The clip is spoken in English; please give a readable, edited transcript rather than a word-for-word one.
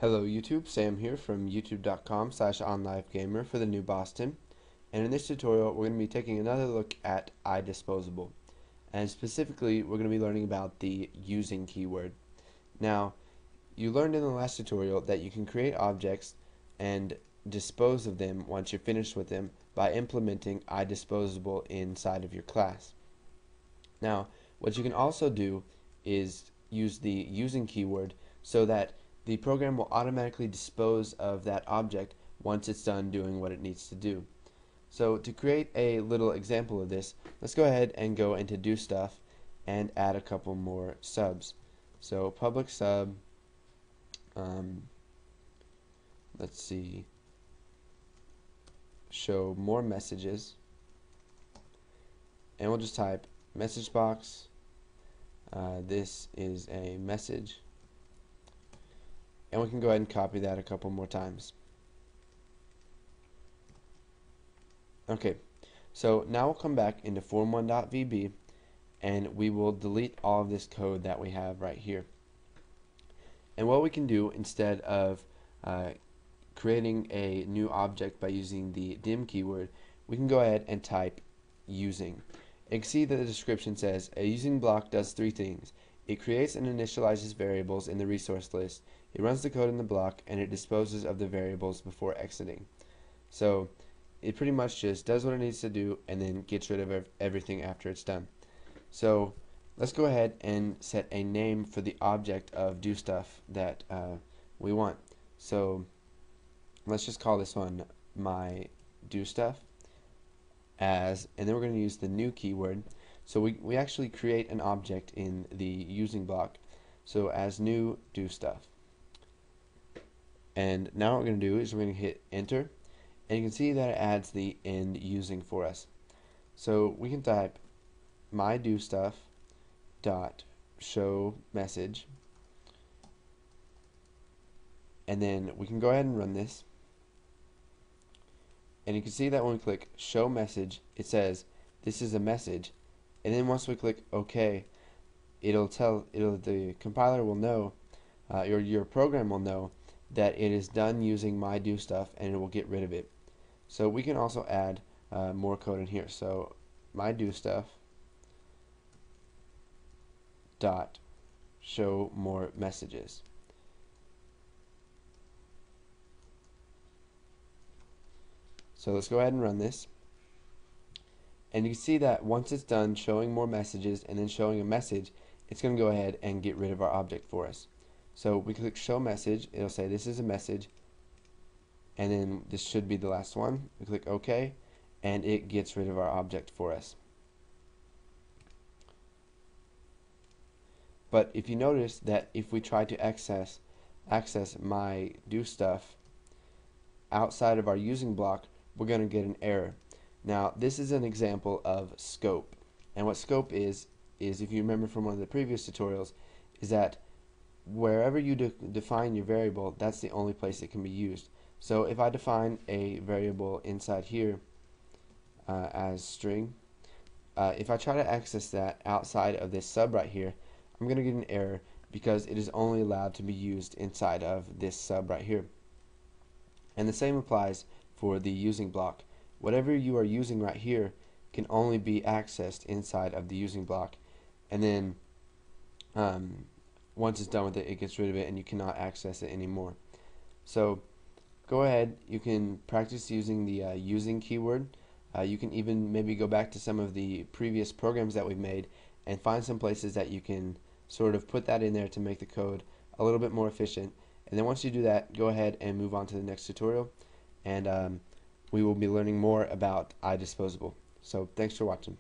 Hello YouTube, Sam here from youtube.com/onlivegamer for the new Boston, and in this tutorial we're going to be taking another look at iDisposable, and specifically we're going to be learning about the using keyword. Now, you learned in the last tutorial that you can create objects and dispose of them once you're finished with them by implementing iDisposable inside of your class. Now, what you can also do is use the using keyword so that the program will automatically dispose of that object once it's done doing what it needs to do. So to create a little example of this, let's go ahead and go into do stuff and add a couple more subs. So public sub, let's see, show more messages, and we'll just type message box. This is a message, and we can go ahead and copy that a couple more times. Okay, so now we'll come back into form1.vb and we will delete all of this code that we have right here. And what we can do instead of creating a new object by using the dim keyword, we can go ahead and type using. You can see that the description says a using block does three things. It creates and initializes variables in the resource list, it runs the code in the block, and it disposes of the variables before exiting. So it pretty much just does what it needs to do and then gets rid of everything after it's done. So let's go ahead and set a name for the object of do stuff that we want. So let's just call this one my do stuff and then we're going to use the new keyword. So we actually create an object in the using block. So as new do stuff. And now what we're going to do is we're going to hit enter, and you can see that it adds the end using for us. So we can type my do stuff dot show message, and then we can go ahead and run this, and you can see that when we click show message it says this is a message, and then once we click OK, the compiler will know, or your program will know that it is done using my do stuff, and it will get rid of it. So we can also add more code in here. So my do stuff dot show more messages. So let's go ahead and run this, and you can see that once it's done showing more messages and then showing a message, it's going to go ahead and get rid of our object for us. So we click show message, it'll say this is a message, and then this should be the last one. We click OK, and it gets rid of our object for us. But if you notice that if we try to access my do stuff outside of our using block, we're going to get an error. Now this is an example of scope, and what scope is if you remember from one of the previous tutorials, is that wherever you define your variable, that's the only place it can be used. So if I define a variable inside here as string, if I try to access that outside of this sub right here, I'm going to get an error because it is only allowed to be used inside of this sub right here. And the same applies for the using block. Whatever you are using right here can only be accessed inside of the using block, and then once it's done with it, it gets rid of it and you cannot access it anymore. So go ahead, you can practice using the using keyword. You can even maybe go back to some of the previous programs that we've made and find some places that you can sort of put that in there to make the code a little bit more efficient. And then once you do that, go ahead and move on to the next tutorial, and we will be learning more about iDisposable. So thanks for watching.